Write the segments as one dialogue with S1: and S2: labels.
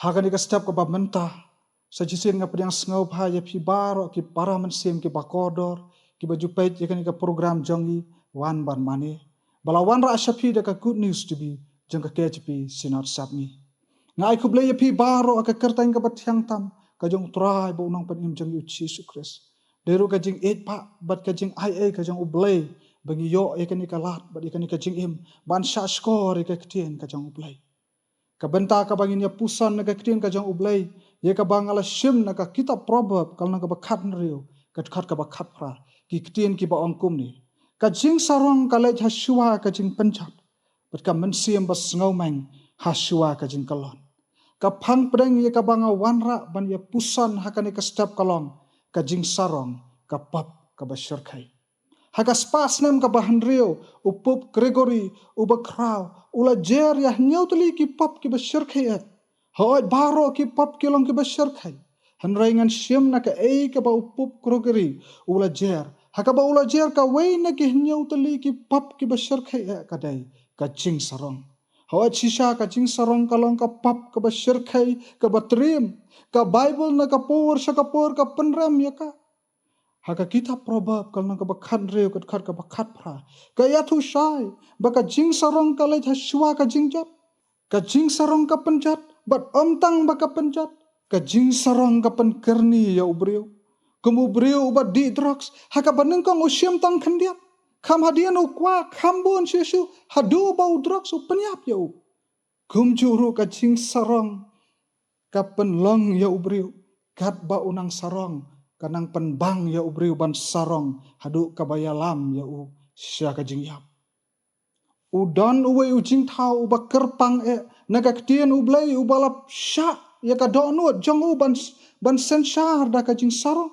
S1: Hagan ka step ka ba menta. Sa jisin nga pediang sengau pa ya pi baro ki para mensim ki bakodor ki baju pait ya kan ka program jongi wan ban mane. Bala wan ra ashapi da ka good news to be jong ka KHP sinot sapmi. Ngai ku blay pi baro ka kertain ka batyang tam ka jong trai bo nang panim jong uchi Yesus Kristus. Deru ka jing 8 pa bat ka jing IA ka jong ublay bagi yo ya kan ka lat bat ya kan ka jing im ban sha skor ka ktien ka jong ublay. Kabenta ka bangin ya pusan na ka ktien ka jong ublay. Ye ka bangala shim na ka kitab proverb kal na ka bakat nriu ka khat ka bakat pra ki ktien ki ba ongkum ni. Ka jing sarong ka lej hasua ka jing penchat. Bat ka mensiam bas ngaumeng hasua ka jing kalon. Ka phang pedeng ye ka banga wanra ban ye pusan hakane ka step kalong ka jing sarong ka pap ka basyarkai. Haka spas nem ka bahanrio upup Gregory ubakraw ula jer ya nyautli ki pap ki basyarkai et. Hoi baro ki pap ki long ki basyarkai. Hanrai ngan siem na ka ka ba upup Gregory ula jer. Haka ba ula jer ka wei na ki nyautli ki pap ki basyarkai et kadai ka jing sarong. Hoi sisa ka jing sarong ka long ka pap ka basyarkai ka batrim ka Bible na ka por sa ka por ka penram ya ka. Haka kitab proverb kal nang ka bakat reu kat khat ka bakat pra. Ka yathu shai baka jing sarong ka lej hasua ka jing jat. Ka jing sarong ka penjat bat omtang baka penjat. Ka jing sarong ka penkerni ya ubriu. Kumu briu ubat di drugs. Haka banengkong usiam tang kendiap. Kam hadian ukwa kambun sisu hadu bau drugs u penyap ya u. Kum juru ka jing sarong ka penlong ya ubriu. Kat ba unang sarong. Kanang penbang ya ubriu ban sarong hadu kabayalam ya u sia ka jingyap. Udan uwe ujing tau uba kerpang naga ktien ublay ubalap sya ya ka donut jong u ban sensar da ka jing sarong.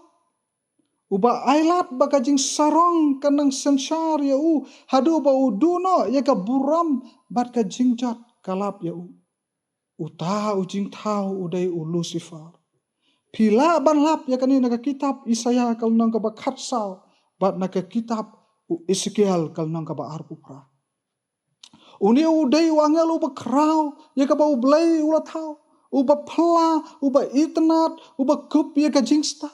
S1: Uba ailat ba ka jing sarong kanang sensar ya u hadu ba uduno ya ka buram bat ka jingjat kalap ya u. Uta ujing tau udai u Lucifer. Pila ban lap ya kanina ka kitab Isaya kal nang ka ba khatsau bat na ka kitab Ezekiel kal nang ka ba arpupra. Uni udai wangel uba kraw ya ka ba ublay ula tau uba pla uba itnat uba kup ya ka jingsta.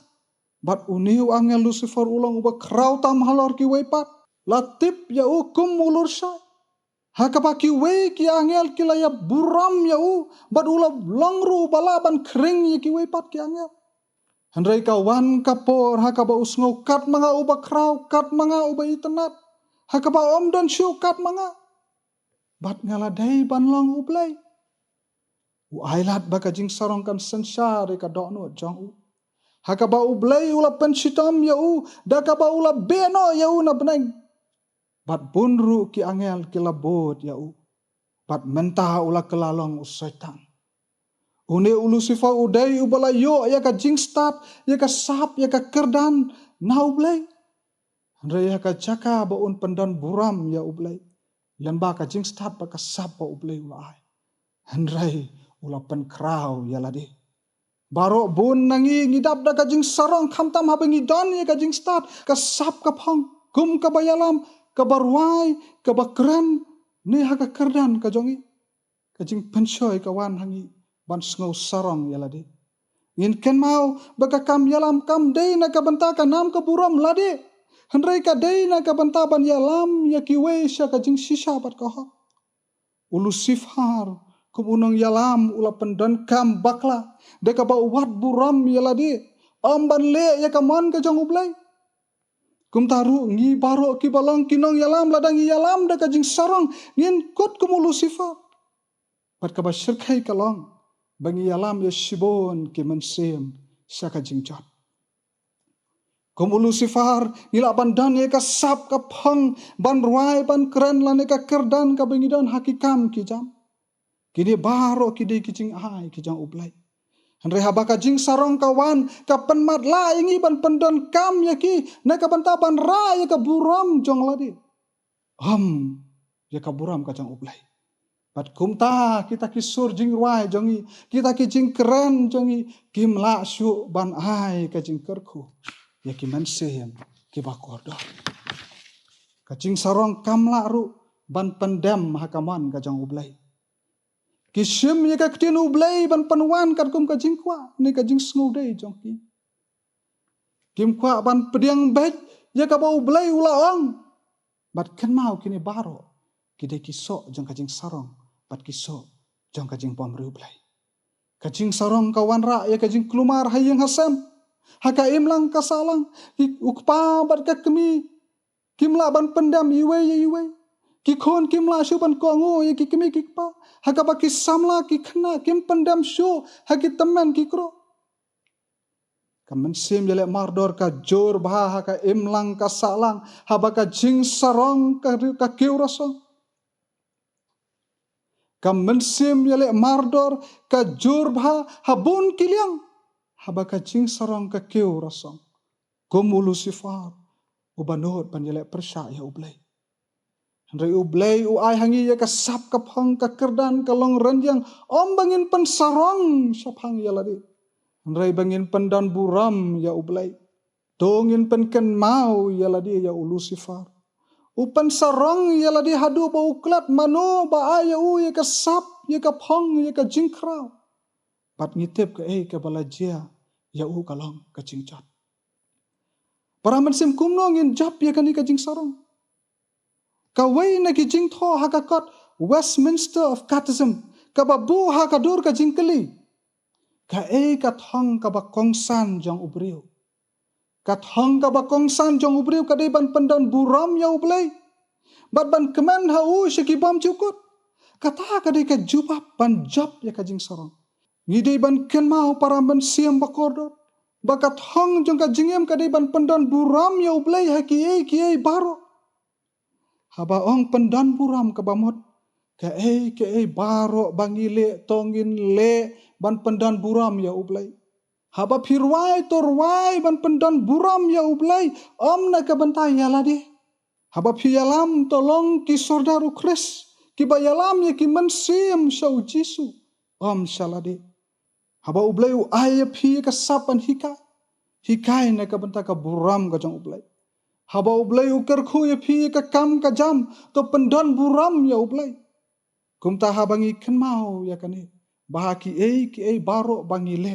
S1: Bat uni wangel Lucifer ulang uba kraw tam halor ki wepat latip ya ukum ulur syai. Hakapa ki we ki angel ki laya buram ya u bat ula langru balaban kering ya ki wepat ki angel. Handrai kawan kapor hakaba usngau kat manga uba kraw kat manga uba itnat hakaba omdan syu kat manga bat ngaladai banlong ublay u ailat baka jing sarong kan sensar ka dokno jong u hakaba ublay ula pensitam ya u dakaba ula beno ya u na beneng bat bunru ki angel ki labot ya u bat mentah ula kelalong usaitan. Une Lucifer udai ubala yo ya ka jingstat ya ka sap ya ka kerdan na ublay. Handrai ya ka jaka ba un pendan buram ya ublay. Lemba ka jingstat ba ka sap ba ublay ulai. Handrai ula pen kraw ya ladi. Baro bun nangi ngidap da ka jing sarong khamtam habe ngidon ya ka jingstat ka sap ka phang kum ka bayalam ka barwai ka bakran ni ha ka kerdan ka jongi ka jing pensoi ka wan hangi ban sngau sarong ya ladi. Ngin ken mau baka kam yalam kam day na kabanta ka nam ka buram ladi. Handrai ka day na kabanta ban yalam ya kiwe sya ka jing sisa bat ka ha. Ulu sifar kumunong yalam ula pendan kam bakla. Deka ba wat buram ya ladi. Ban le ya ka man ka jong ublay. Kum taru ngi baro ki balong kinong yalam ladang yalam deka jing sarong. Ngin kot kumu Lucifer. Bat ka ba syirkai kalong. Bangi yalam ya shibon ke mensem saka jingjot. Kumu Lucifer nila bandan ya ka sap ka phang ban ruai ban keren lan ka kerdan ka bangidan hakikam ki jam. Kini baro ki di kijing ai ki jang ublay. Handrai habaka jing sarong kawan ka penmat la ingi ban pendan kam ya ki na ka banta ban ra ya ka buram jong ladi. Ya ka buram ka jang ublay. Bat kumta kita kisur jing ruai jongi kita ki jing keren jongi kim la syu ban ai ka jing kerku ya ki mensem ki bakodor ka jing sarong kam la ru ban pendem hakaman ka jang ublay Kishim ye ka ktin ublay ban panwan kat kum ka jingkwa ni ka jing snow day jongki. Kim kwa ban pediang bet ye ka ba ublay ulaang. Bat ken mau kini baro kide kiso jong ka jing sarong bat kiso jong ka jing pamri ublay. Ka jing sarong ka wanra ye ka jing klumar hayeng hasam. Haka imlang kasalang ukpa bat ka kemi kimla ban pendam iwe ye iwe. Kikon kimla shu ban kongo ye kikimi kikpa. Haka ba kisamla kikna kim pendam shu haki teman kikro. Kamen sim yele mardor ka jor bah haka imlang kasalang haba ka jing sarong ka kiurasong. Kamen sim yele mardor ka jor bah habun kiliang haba ka jing sarong ka kiurasong. Kumu Lucifer ubanot ban yele persya ya ublay. Henry ublay uay hangi ya kasap kapang kakerdan kalong renjang om bangin pensarong syapang ya ladi. Henry bangin pendan buram ya ublay. Dongin penken mau ya ladi ya Lucifer. Upan sarong ya ladi hadu ba uklat mano ba aya u ya kasap ya kapang ya ka jingkraw. Pat ngitip ke ka balajia ya u kalong ka jingcat. Para mensim kumnongin jap ya kani ka jing sarong. Kawai na kijing tho hakakot Westminster of Catechism kababu hakadur ka jingkeli ka thong ka bakongsan jong ubriu ka thong ka bakongsan jong ubriu ka ban pendan buram ya ublay bat ban keman hau syakibam cukut kata ka ka jubab ban job ya ka jing sarong ngide ban ken mau para ban siam bakordor bakat thong jong ka jingem ka ban pendan buram ya ublay haki baro. Haba ong pendan buram ke bamot. Ke baro bangile tongin le ban pendan buram ya ublay. Haba pirwai torwai ban pendan buram ya ublay. Om na ke bentai ya ladi. Haba piyalam tolong ki sordaru kris. Ki bayalam ya ki mensim syau jisu. Om syaladi. Haba ublay u aya pi ke sapan hikai. Hikai na ke bentai ke buram ke jong ublay. Haba ublay ukar khu ya pi ka kam ka jam to pendan buram ya ublay. Kumta habangi ken mau ya kani. Bahaki ki baro bangi le.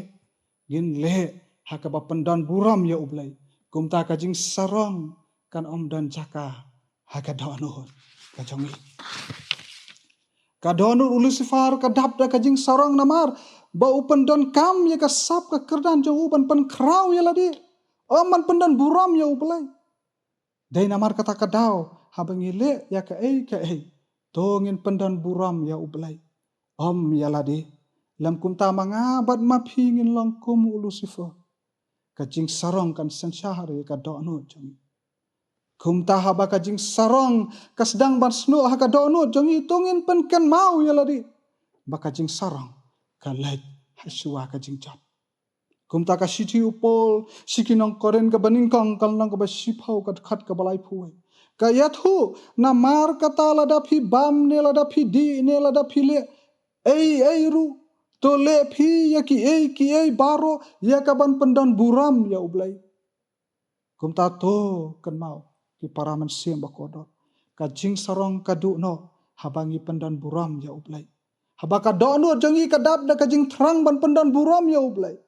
S1: Gin le haka ba pendan buram ya ublay. Kumta ka jing sarong kan om dan jaka haka donur ka jongi. Ka donur Lucifer ka dabda ka jing sarong namar ba pendan kam ya ka sap ka kerdan jong uban pen kraw ya ladi. Om man pendan buram ya ublay. Dai namar kata kadau habangi le ya ka tongin pendan buram ya ublay om ya ladi lam kumta mangabat mapingin long kum Lucifer kajing sarong kan sensyahar ya ka dono jong kumta haba kajing sarong kasdang ban sno ha ka dono jong tongin penken mau ya ladi bakajing sarong ka lek hasua kajing jap kumta ka siti upol sikinong koren ka baningkong kalnong ka basipau ka khat ka balai puai ka yathu na mar kata lada phi bam ne lada phi di ne lada phi le ru to le phi ya ki baro ya ka ban pendan buram ya ublay kumta to kan mau ki paraman sim bakodor ka jing sarong ka du no habangi pendan buram ya ublay habaka dono jangi ka dab da ka jing terang ban pendan buram ya ublay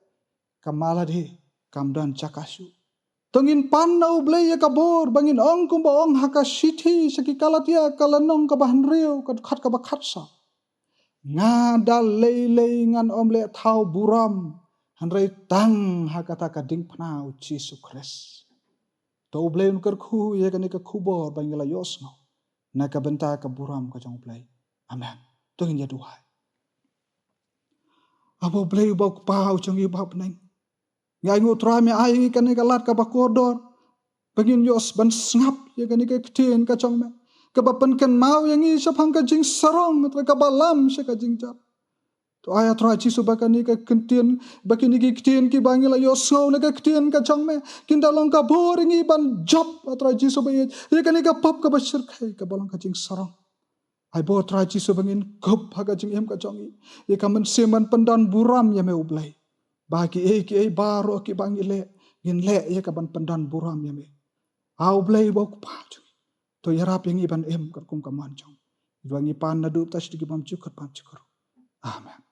S1: kamaladi kamdan cakasu. Tengin pan na ublay ya kabor bangin ong kumba ong haka siti saki kalatia kalanong kabahan riu kat kabakatsa. Ngada lei ngan omle tau buram hanrei tang haka taka ding panau Jesu Kris. To ublay unkar ku ya kanika kubor bangila yosno na kabenta ka buram ka jong ublay. Amen. Tungin ya duhai. Abo ublay ubau kupau jong ibab neng. Ngai ngutra me ai kan ka lat ka bakodor bangin yos ban snap ya kan ka ktien ka chong me ka bapen kan mau yang i sapang ka jing sarong tra ka balam se ka jing jap to aya tra chi su bakani ka ktien bakini ki ktien ki bangila yos ngau na ka ktien ka chong me kin dalong ka boring i ban job tra chi su ba ya kan ka pap ka basir khai ka balong ka jing sarong ai bo tra chi su bangin kop ha ka jing em ka chong i ka men seman pendan buram ya me ublay bagi ki baro ki bangile gin le ya ka ban pendan buram ya me au blai bo ku pa to yarap yang iban em kar kum kaman chong wangi pan na du tas di bam cukat pan cukur Amen.